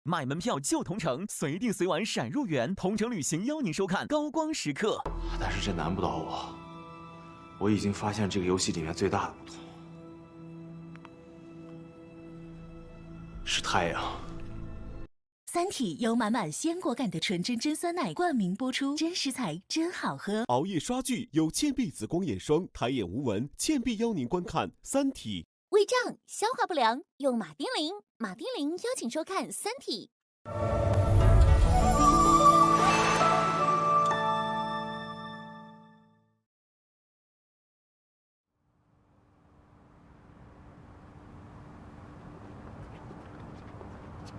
买门票就同城，随订随玩闪入园。同城旅行邀您收看高光时刻。但是这难不倒我，我已经发现这个游戏里面最大的不同是太阳。三体由满满鲜果感的纯真真酸奶冠名播出，真食材真好喝。熬夜刷剧有倩碧紫光眼霜，抬眼无纹。倩碧邀您观看《三体》。胃胀、消化不良，用马丁啉。马丁啉邀请收看《三体》。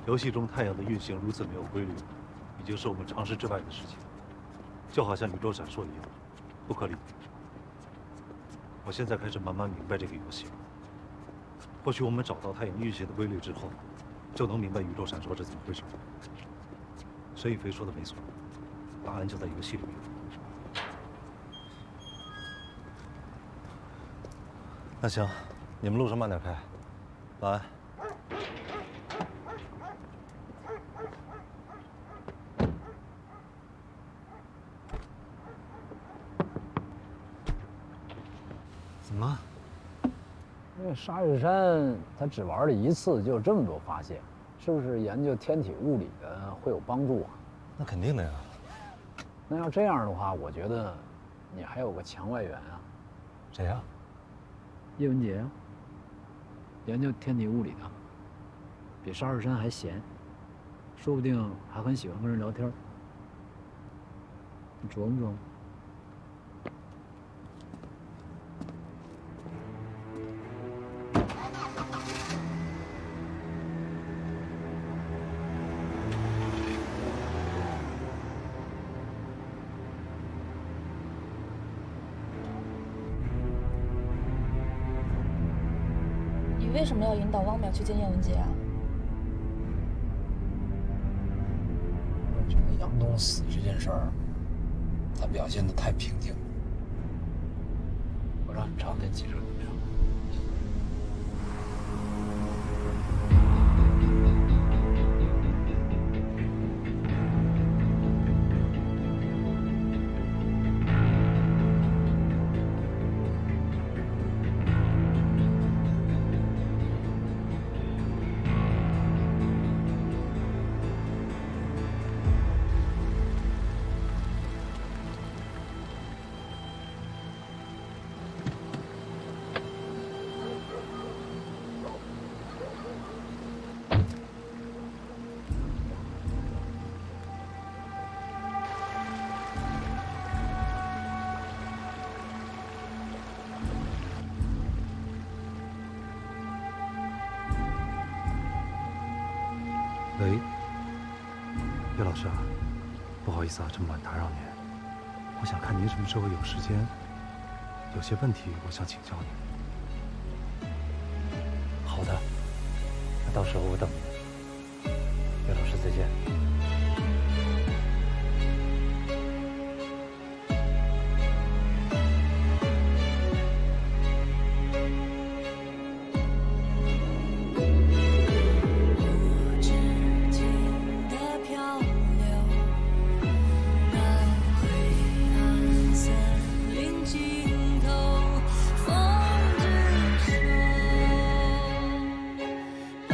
游戏中太阳的运行如此没有规律，已经是我们常识之外的事情，就好像宇宙闪烁一样，不可理喻。我现在开始慢慢明白这个游戏了。或许我们找到太阳运行的规律之后，就能明白宇宙闪烁是怎么回事。沈宇飞说的没错，答案就在游戏里面。那行，你们路上慢点开，晚安。怎么了？那沙日山他只玩了一次，就有这么多发现，是不是研究天体物理的会有帮助啊？那肯定的呀。那要这样的话，我觉得你还有个墙外援啊。谁呀？叶文洁啊，研究天体物理的，比沙日山还闲，说不定还很喜欢跟人聊天。你琢磨琢磨。为什么要引导汪淼去见叶文洁啊？我觉得杨东死这件事儿，他表现得太平静了。我让你找点记者怎么样？喂，叶老师啊，不好意思啊，这么晚打扰您。我想看您什么时候有时间，有些问题我想请教您。好的，那到时候我等您。叶老师再见。风之手，把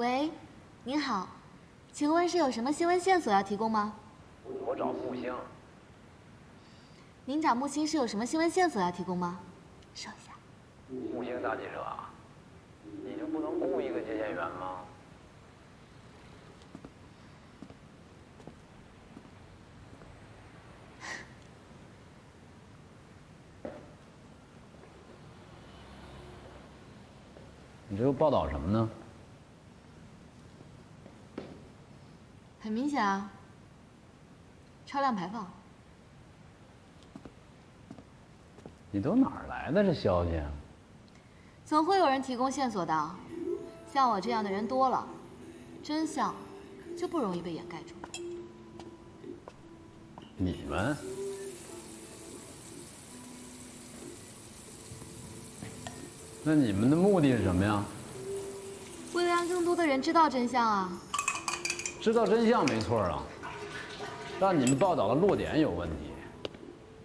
喂，您好，请问是有什么新闻线索要提供吗？我找木星。您找木星是有什么新闻线索要提供吗？稍一下。木星大记者，你就不能雇一个接线员吗？你这又报道什么呢？很明显啊，超量排放。你都哪儿来的这消息啊？总会有人提供线索的，像我这样的人多了，真相就不容易被掩盖住。你们？那你们的目的是什么呀？为了让更多的人知道真相啊！知道真相没错啊，但你们报道的落点有问题。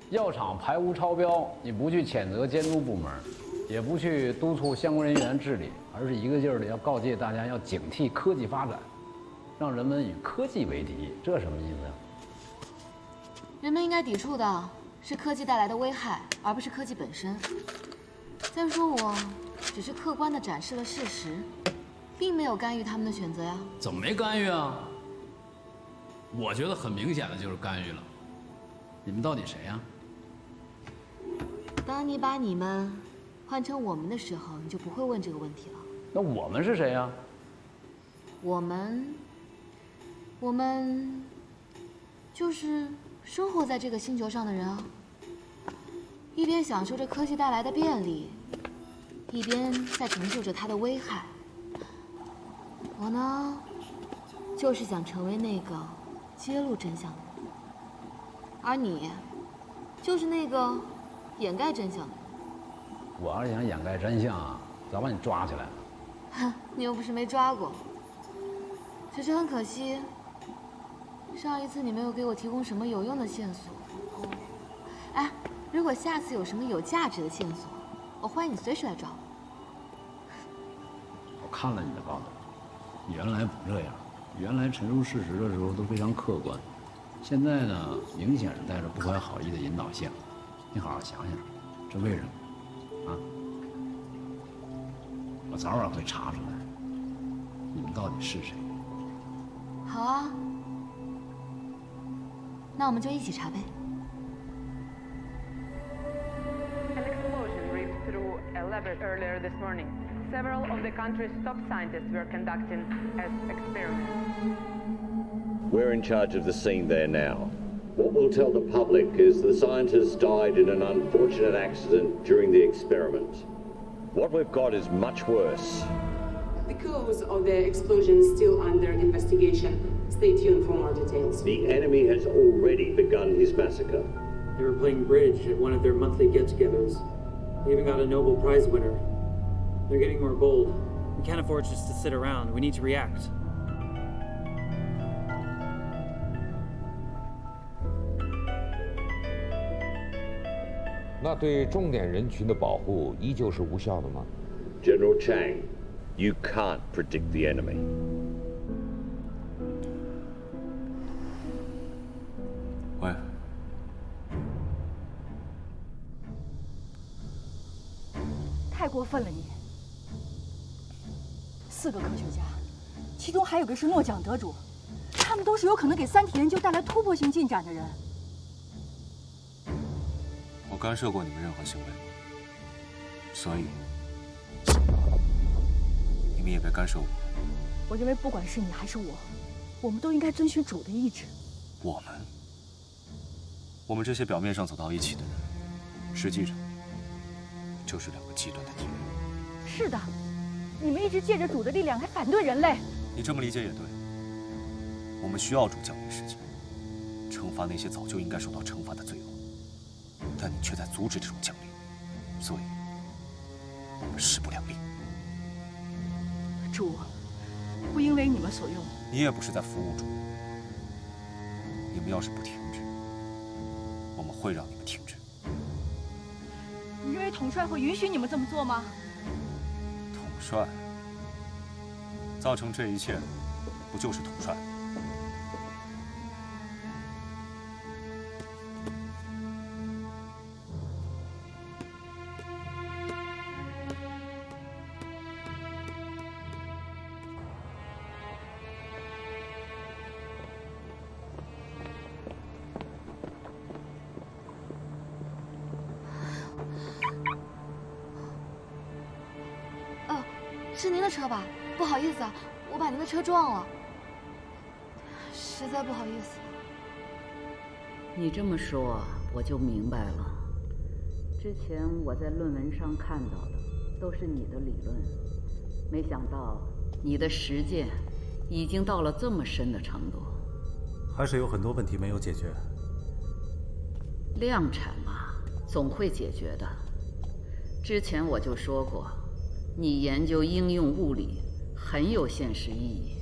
药厂排污超标，你不去谴责监督部门，也不去督促相关人员治理，而是一个劲儿的要告诫大家要警惕科技发展，让人们与科技为敌，这什么意思呀？人们应该抵触的是科技带来的危害，而不是科技本身。再说，我只是客观地展示了事实，并没有干预他们的选择呀。怎么没干预啊？我觉得很明显的就是干预了。你们到底谁呀？当你把你们换成我们的时候，你就不会问这个问题了。那我们是谁呀？我们就是生活在这个星球上的人啊，一边享受着科技带来的便利，一边在承受着它的危害。我呢，就是想成为那个揭露真相的人，而你，就是那个掩盖真相的人。我要是想掩盖真相啊，早把你抓起来了。哼，你又不是没抓过。只是很可惜，上一次你没有给我提供什么有用的线索。哎，如果下次有什么有价值的线索，我欢迎你随时来找我。我看了你的报道，你原来不这样，原来陈述事实的时候都非常客观，现在呢，明显是带着不怀好意的引导性。你好好想想，这为什么？啊？我早晚会查出来，你们到底是谁。好啊，那我们就一起查呗。An explosion ripped through a lab earlier this morning. Several of the country's top scientists were conducting as experiments. We're in charge of the scene there now. What we'll tell the public is the scientists died in an unfortunate accident during the experiment. What we've got is much worse. The cause of the explosion is still under investigation. Stay tuned for more details. The enemy has already begun his massacre. They were playing bridge at one of their monthly get-togethers. They even got a Nobel Prize winner. They're getting more bold. We can't afford just to sit around. We need to react. 那对重点人群的保护依旧是无效的吗？ General Chang, you can't predict the enemy. 喂，太过分了你！4个科学家，其中还有个是诺奖得主，他们都是有可能给三体研究带来突破性进展的人。我干涉过你们任何行为，所以你们也别干涉我。我认为不管是你还是我，我们都应该遵循主的意志。我们这些表面上走到一起的人，实际上就是2个极端的敌人。是的，你们一直借着主的力量来反对人类。你这么理解也对。我们需要主降临世界，惩罚那些早就应该受到惩罚的罪恶，但你却在阻止这种降临，所以我们势不两立。主不应为你们所用。你也不是在服务主。你们要是不停止，我们会让你们停止。你认为统帅会允许你们这么做吗？统帅，造成这一切，不就是统帅？是您的车吧？不好意思啊，我把您的车撞了，实在不好意思。你这么说，我就明白了。之前我在论文上看到的都是你的理论，没想到你的实践已经到了这么深的程度。还是有很多问题没有解决。量产嘛，总会解决的。之前我就说过。你研究应用物理很有现实意义，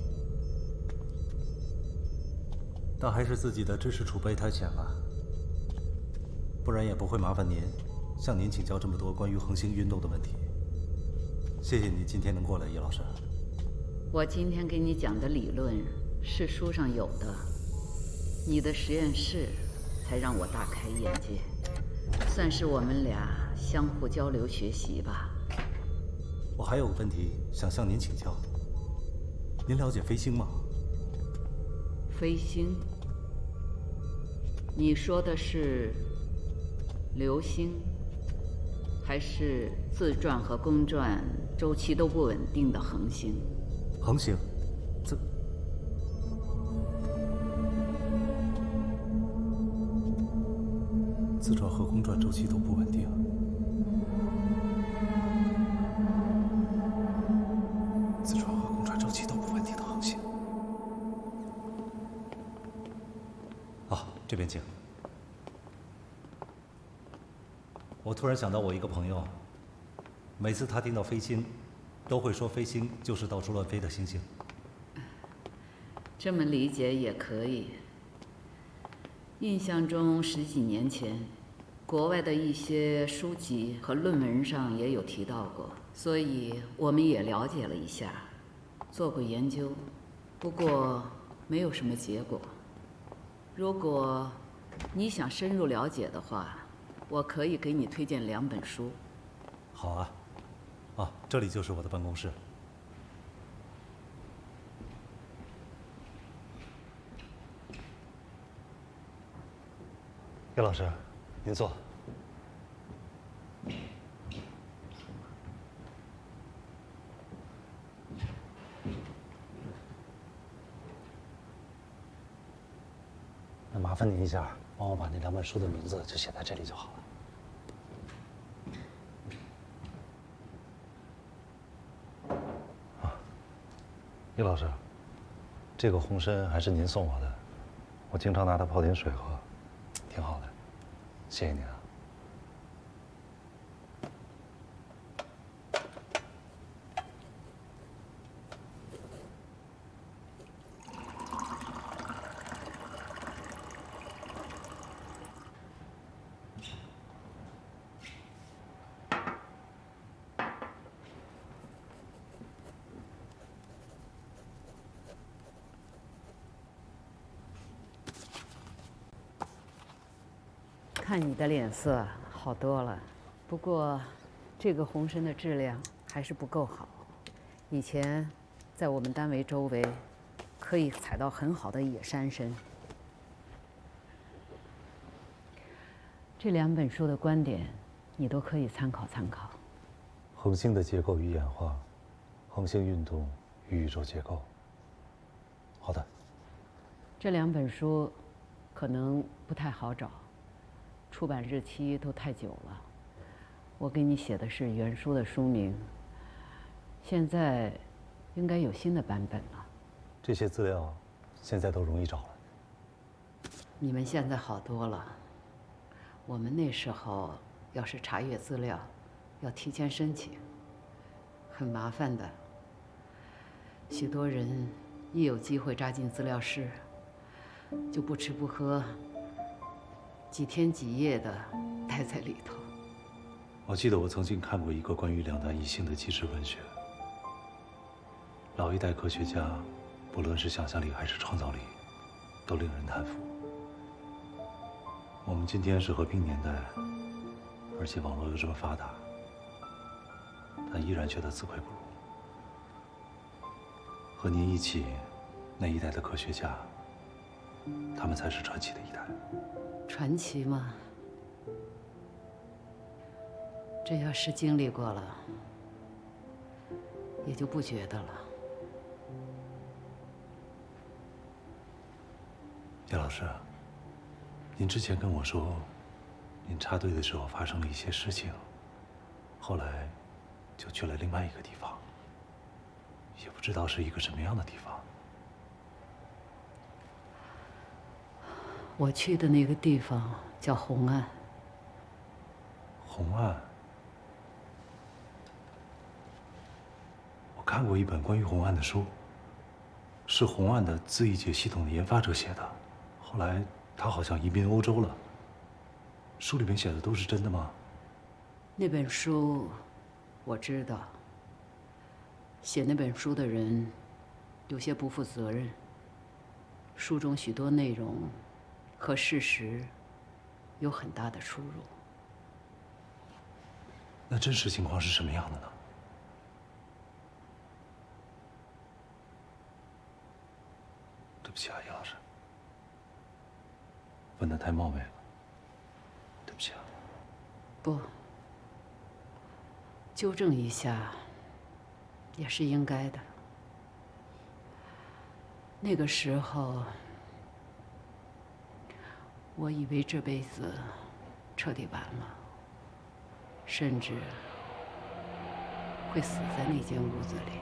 但还是自己的知识储备太浅了，不然也不会麻烦您，向您请教这么多关于恒星运动的问题。谢谢你今天能过来，叶老师。我今天给你讲的理论是书上有的，你的实验室才让我大开眼界，算是我们俩相互交流学习吧。我还有个问题想向您请教，您了解飞星吗？飞星？你说的是流星，还是自转和公转周期都不稳定的恒星？恒星，自转和公转周期都不稳定。自转和公转周期都不稳定的恒星。啊，这边请。我突然想到我一个朋友，每次他听到飞星，都会说飞星就是到处乱飞的星星。这么理解也可以。印象中10几年前，国外的一些书籍和论文上也有提到过。所以我们也了解了一下，做过研究，不过没有什么结果。如果你想深入了解的话，我可以给你推荐2本书。好啊，啊，这里就是我的办公室。叶老师，您坐。那麻烦您一下，帮我把那2本书的名字就写在这里就好了。啊，叶老师，这个红参还是您送我的，我经常拿它泡点水喝，挺好的，谢谢您啊。看你的脸色好多了，不过这个红参的质量还是不够好。以前在我们单位周围可以采到很好的野山参。这2本书的观点，你都可以参考参考。恒星的结构与演化，恒星运动与宇宙结构。好的。这2本书可能不太好找。出版日期都太久了，我给你写的是原书的书名，现在应该有新的版本了。这些资料现在都容易找了。你们现在好多了，我们那时候要是查阅资料，要提前申请，很麻烦的。许多人一有机会扎进资料室，就不吃不喝。几天几夜的待在里头。我记得我曾经看过一个关于2大异星的纪实文学，老一代科学家，不论是想象力还是创造力，都令人叹服。我们今天是和平年代，而且网络又这么发达，但依然觉得自愧不如。和您一起，那一代的科学家，他们才是传奇的一代。传奇嘛，这要是经历过了，也就不觉得了。叶老师，您之前跟我说，您插队的时候发生了一些事情，后来就去了另外一个地方，也不知道是一个什么样的地方。我去的那个地方叫红岸。红岸，我看过一本关于红岸的书，是红岸的自译解系统的研发者写的。后来他好像移民欧洲了。书里面写的都是真的吗？那本书我知道，写那本书的人有些不负责任，书中许多内容和事实有很大的出入。那真实情况是什么样的呢？对不起啊，叶老师，问得太冒昧了，对不起啊。不，纠正一下也是应该的。那个时候，我以为这辈子彻底完了，甚至会死在那间屋子里。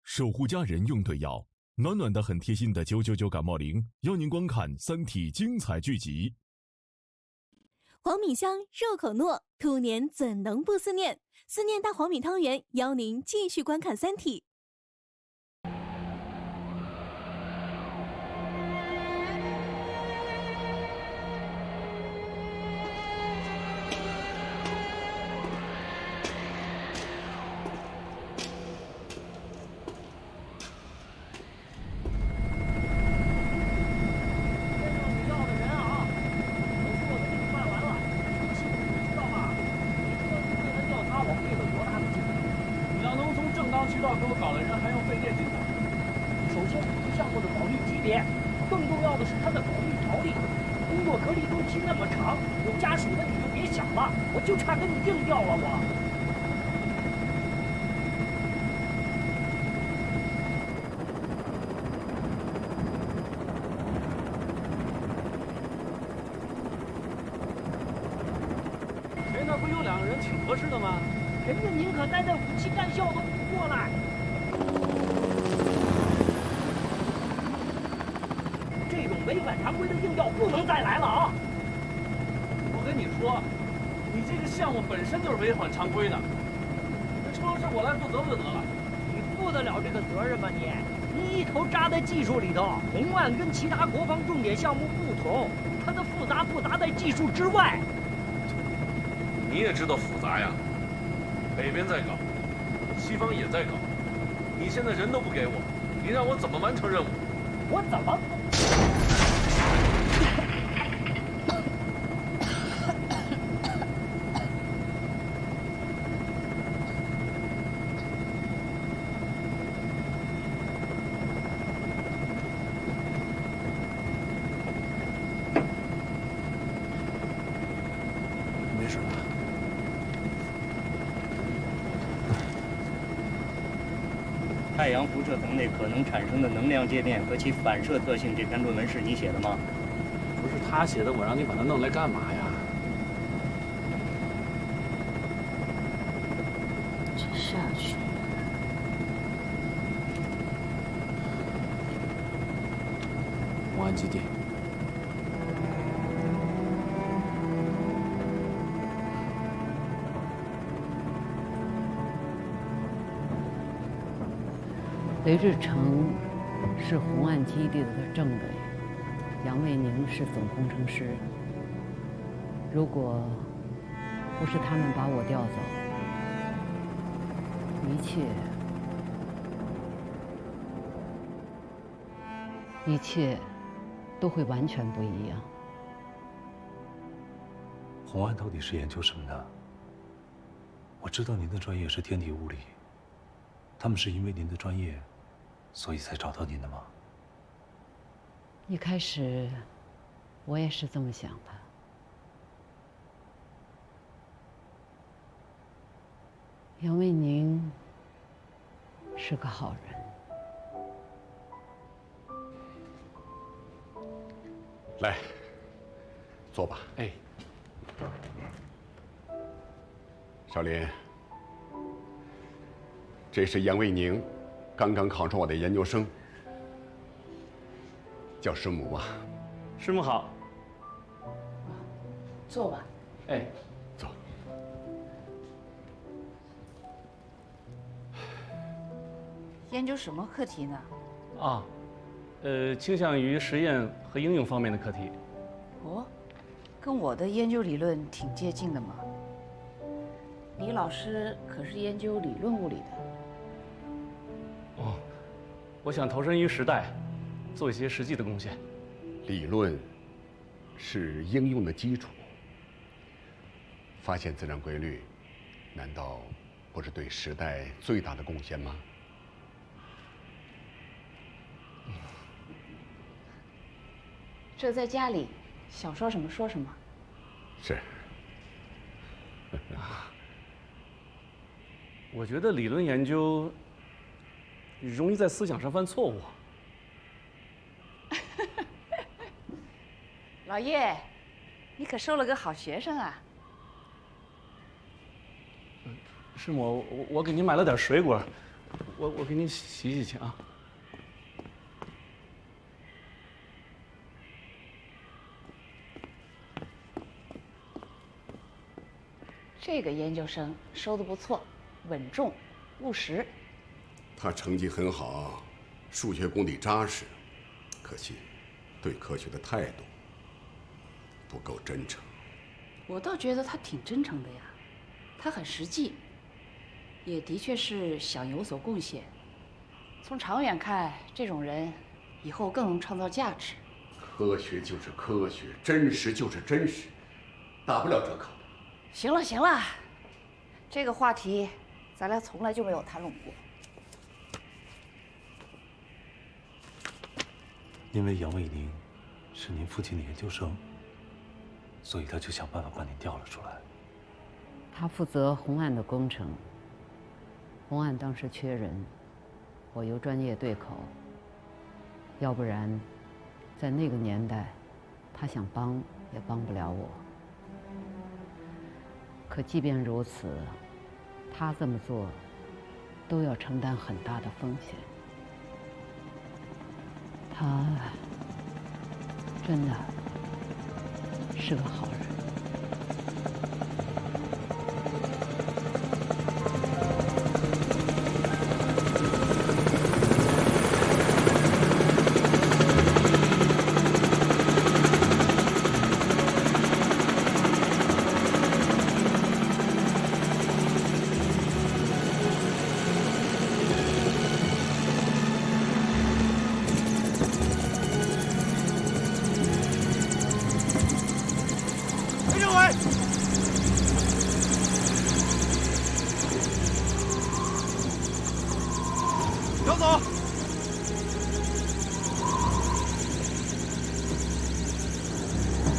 守护家人用对药，暖暖的很贴心的999感冒灵，邀您观看《三体》精彩剧集。黄米香，入口糯，兔年怎能不思念？思念大黄米汤圆，邀您继续观看《三体》。渠道给我搞的人还要费电警察。首先，项目的保密级别，更重要的是它的保密条例。工作隔离周期那么长，有家属的你就别想了，我就差跟你硬掉了我。哎，那不有两个人挺合适的吗？人家宁可待在武器干校都不过来。这种违反常规的硬调不能再来了啊！我跟你说，你这个项目本身就是违反常规的，这车是我来负责不就得了？你负得了这个责任吗你？你一头扎在技术里头，红岸跟其他国防重点项目不同，它的复杂在技术之外。你也知道复杂呀。北边在搞，西方也在搞，你现在人都不给我，你让我怎么完成任务？我怎么？没事吧？太阳辐射层内可能产生的能量界面和其反射特性，这篇论文是你写的吗？不是他写的，我让你把它弄来干嘛呀？这下去。红岸基地。雷志成是红岸基地的政委，杨卫宁是总工程师。如果不是他们把我调走，一切都会完全不一样。红岸到底是研究什么的？我知道您的专业是天体物理，他们是因为您的专业，所以才找到您的吗？一开始，我也是这么想的。杨卫宁是个好人。来，坐吧。哎，少林，这是杨卫宁，刚刚考上我的研究生，叫师母吧。师母好。坐吧。哎，坐。研究什么课题呢？啊，倾向于实验和应用方面的课题。哦，跟我的研究理论挺接近的嘛。李老师可是研究理论物理的。哦，我想投身于时代，做一些实际的贡献。理论是应用的基础，发现自然规律，难道不是对时代最大的贡献吗？这在家里想说什么说什么。是。我觉得理论研究容易在思想上犯错误。老叶，你可收了个好学生啊！师母，我给您买了点水果，我给您洗洗去啊。这个研究生收的不错，稳重、务实。他成绩很好，数学功底扎实，可惜对科学的态度不够真诚。我倒觉得他挺真诚的呀，他很实际，也的确是想有所贡献。从长远看，这种人以后更能创造价值。科学就是科学，真实就是真实，打不了这口。行了行了，这个话题咱俩从来就没有谈论过。因为杨卫宁是您父亲的研究生，所以他就想办法把您调了出来。他负责红岸的工程，红岸当时缺人，我由专业对口，要不然在那个年代，他想帮也帮不了我。可即便如此，他这么做都要承担很大的风险。他真的是个好人。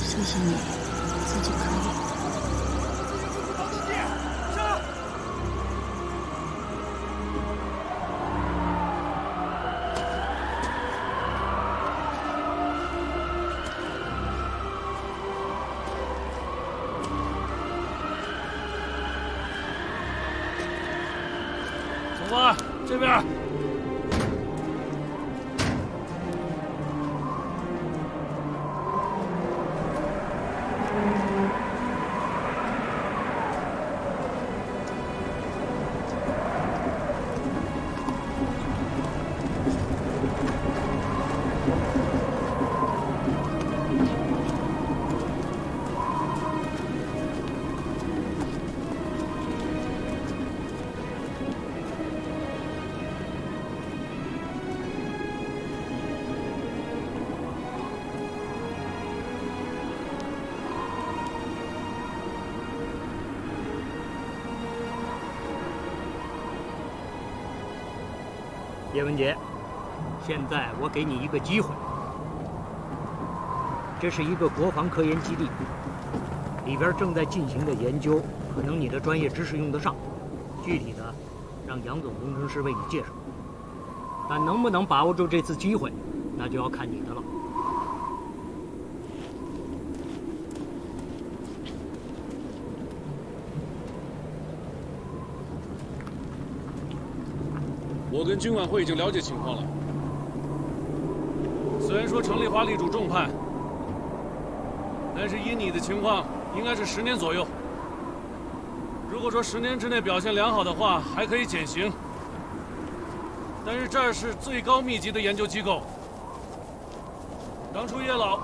谢谢你，自己可以。走吧，这边。叶文洁，现在我给你一个机会。这是一个国防科研基地，里边正在进行的研究，可能你的专业知识用得上。具体的，让杨总工程师为你介绍。但能不能把握住这次机会，那就要看你的了。我跟军管会已经了解情况了。虽然说程丽华力主重判，但是以你的情况，应该是10年左右。如果说10年之内表现良好的话，还可以减刑。但是这儿是最高密集的研究机构。当初叶老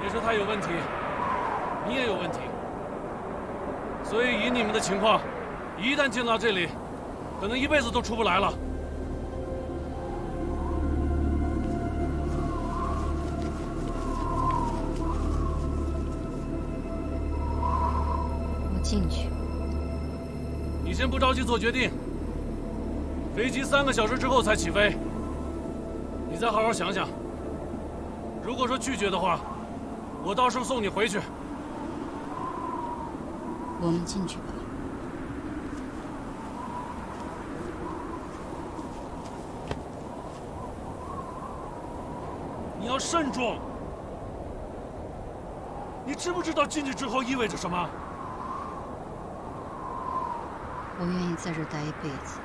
也说他有问题，你也有问题，所以以你们的情况，一旦进到这里，可能一辈子都出不来了。我进去。你先不着急做决定，飞机3个小时之后才起飞，你再好好想想。如果说拒绝的话，我到时候送你回去。我们进去吧。你要慎重。你知不知道进去之后意味着什么？我愿意在这待一辈子。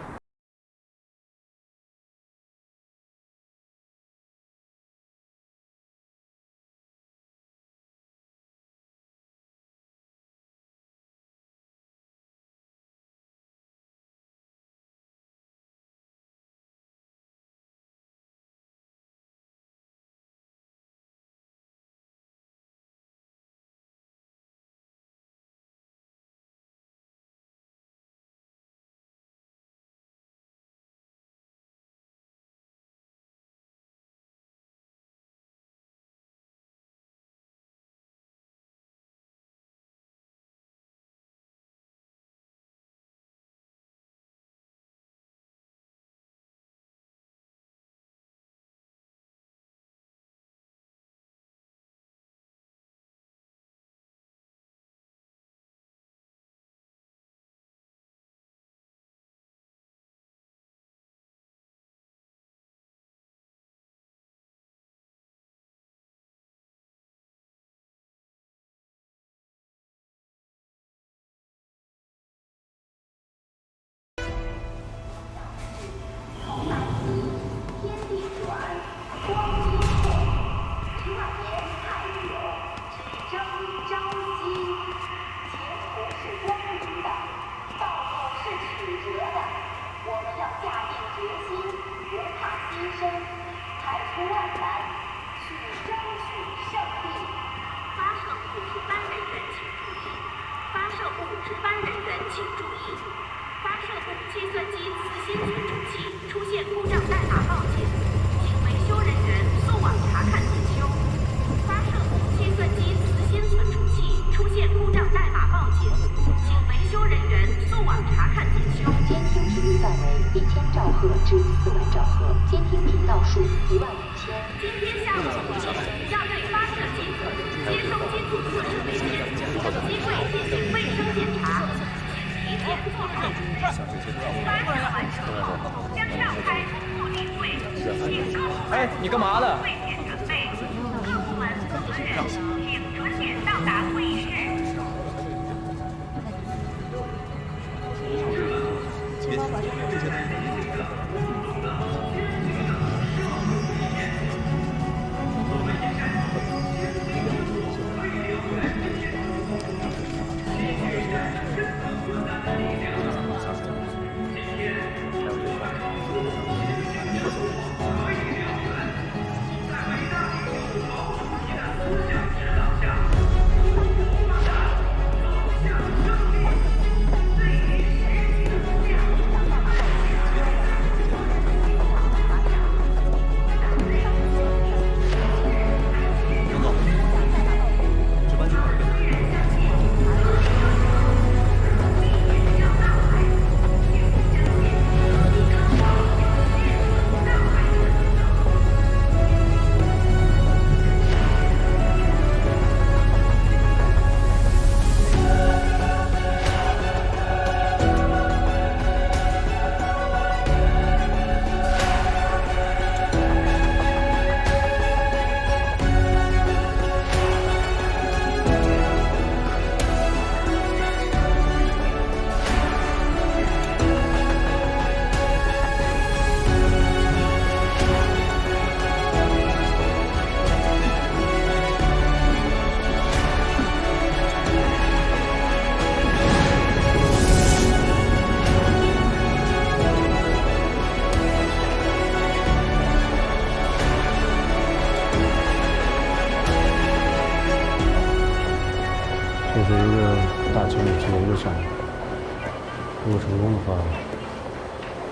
哎，你干嘛呢？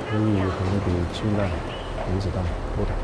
所以可能比氢弹、原子弹多点。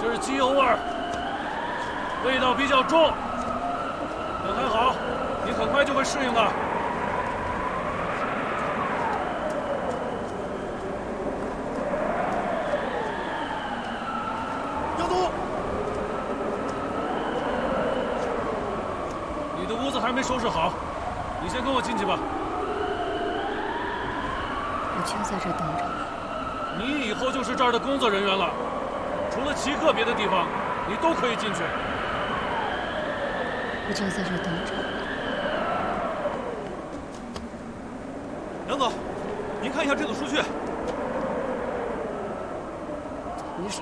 这是机油味儿，味道比较重，但还好，你很快就会适应的。杨总，你的屋子还没收拾好，你先跟我进去吧。我就在这等着。你以后就是这儿的工作人员了。除了极个别的地方，你都可以进去。我就在这等着。杨总，您看一下这个书卷。不是，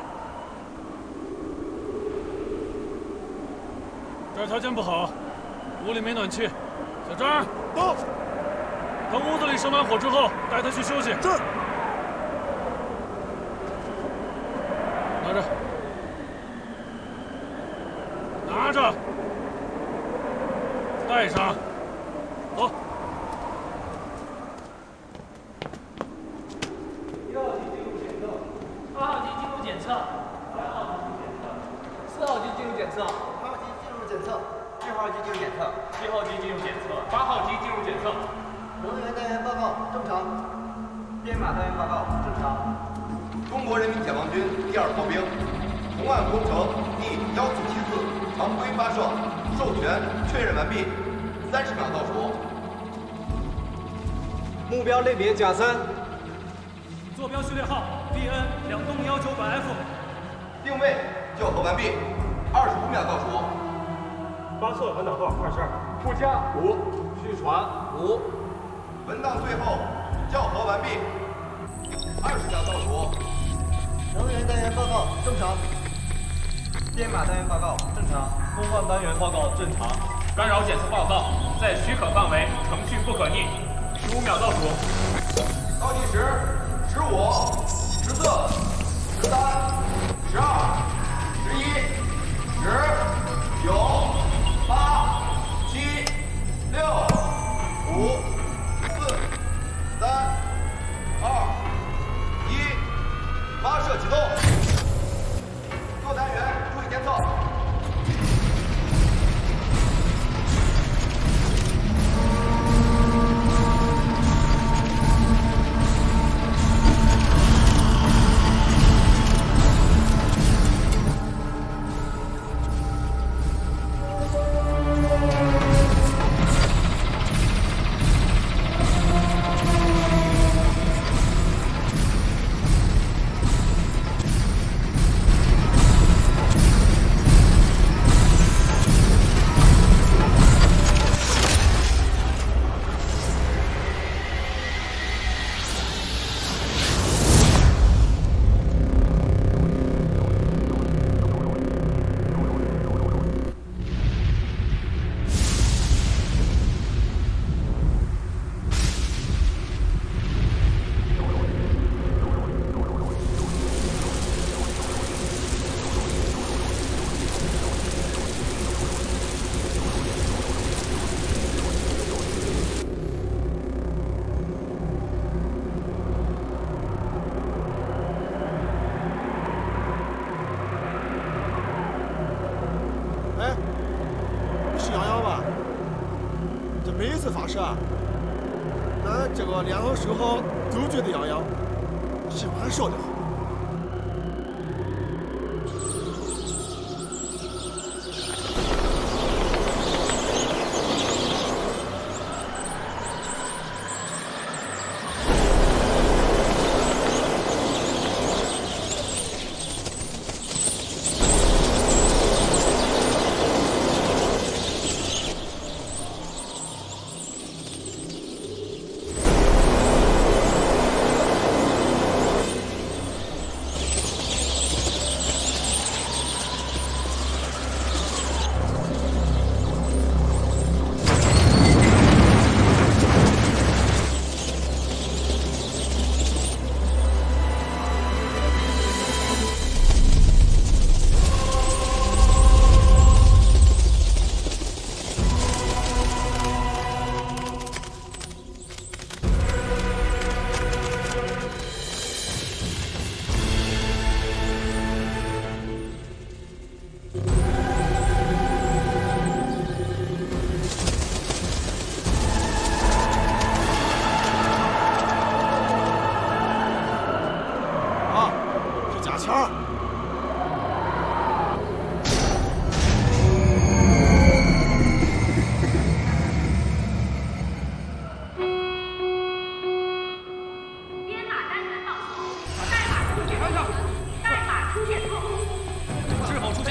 这儿条件不好，屋里没暖气。小张，到。等屋子里生完火之后，带他去休息。是。拿着，拿着，带上，走。1号机进入检测，2号机进入检测，3号机进入检测，4号机进入检测，5号机进入检测，6号机进入检测，7号机进入检测，8号机进入检测。能源单元报告正常，编码单元报告正常。中国人民解放军第2炮兵，红岸工程第1474常规发射，授权确认完毕，30秒倒数。目标类别甲3，坐标序列号 BN 2东198F， 定位校核完毕，25秒倒数。发射传导号22，附加5，续传5，文档最后校核完毕，20秒倒数。能源单元报告正常，编码单元报告正常，工换单元报告正常，干扰检测报告在许可范围，程序不可逆。15秒倒数。倒计时15、14、13、12、11、10、9、8、7、6、5、4、3、2、1。发射启动，各单元注意监测。每一次发射，那这个连好收好都觉得洋洋，喜欢说的好。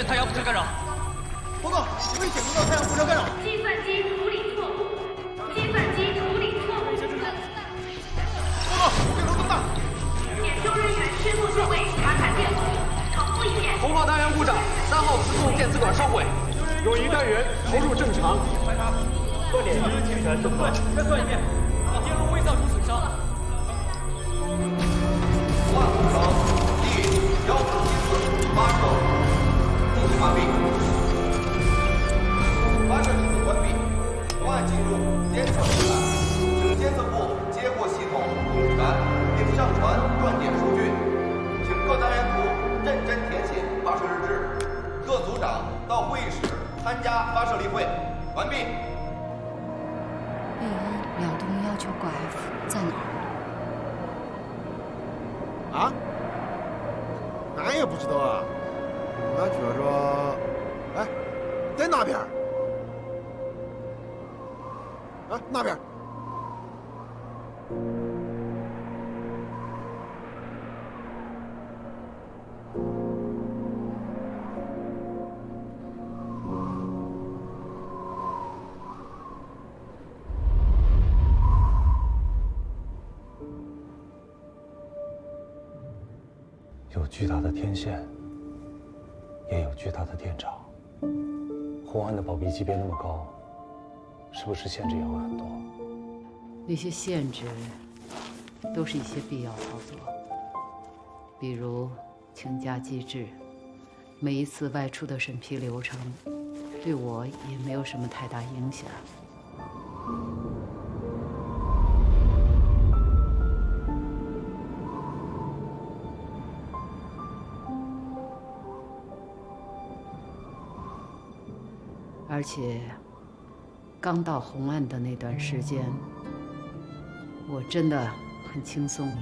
现太阳辐射干扰。报告，危险受到太阳辐射干扰。计算机处理错误。计算机处理错误。报告，电流增大。检修人员迅速就位，查看电路。重复一遍。红号太阳故障，3号磁控电磁管烧毁，永仪单元投入正常。断点全中断。再算一遍。电路未造成损伤。红岸工程第1474发射，进行完毕。发射机组关闭，红岸进入监测阶段，请监测部接获系统控制杆，并上传断点数据。请各单元组认真填写发射日志，各组长到会议室参加发射例会。完毕。贝恩2栋要求挂 F 在哪儿？啊？俺也不知道啊。俺觉着，哎，在那边。啊，那边。有巨大的天线，也有巨大的电场。红岸的保密级别那么高，是不是限制也会很多？那些限制都是一些必要操作，比如请假机制，每一次外出的审批流程，对我也没有什么太大影响。而且，刚到红岸的那段时间，我真的很轻松，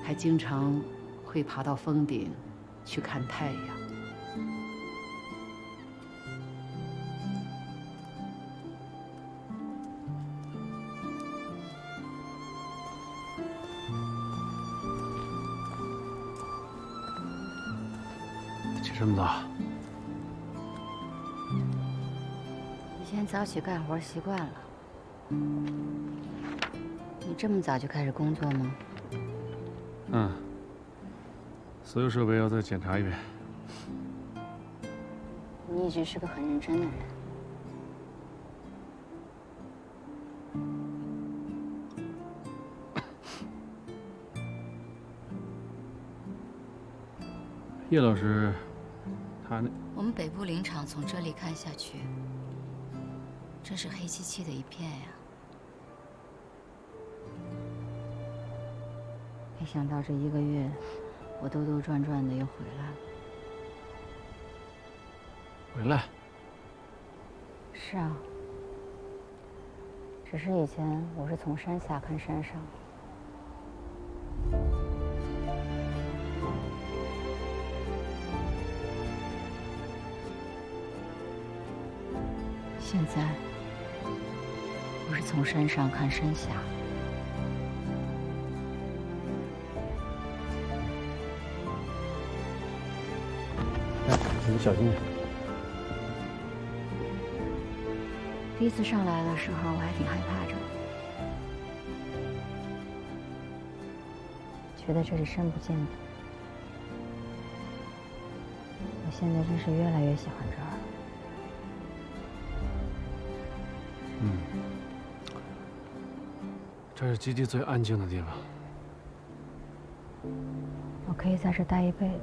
还经常会爬到峰顶去看太阳。起这么早？以前早起干活习惯了。你这么早就开始工作吗？嗯。所有设备要再检查一遍。你一直是个很认真的人。叶老师，他那……我们北部林场从这里看下去，真是黑漆漆的一片呀。没想到这1个月，我兜兜转转的又回来了。回来？是啊。只是以前我是从山下看山上。现在，我是从山上看山下。你小心点。第一次上来的时候，我还挺害怕着，觉得这里深不见底。我现在真是越来越喜欢这儿了。这是基地最安静的地方。我可以在这待一辈子。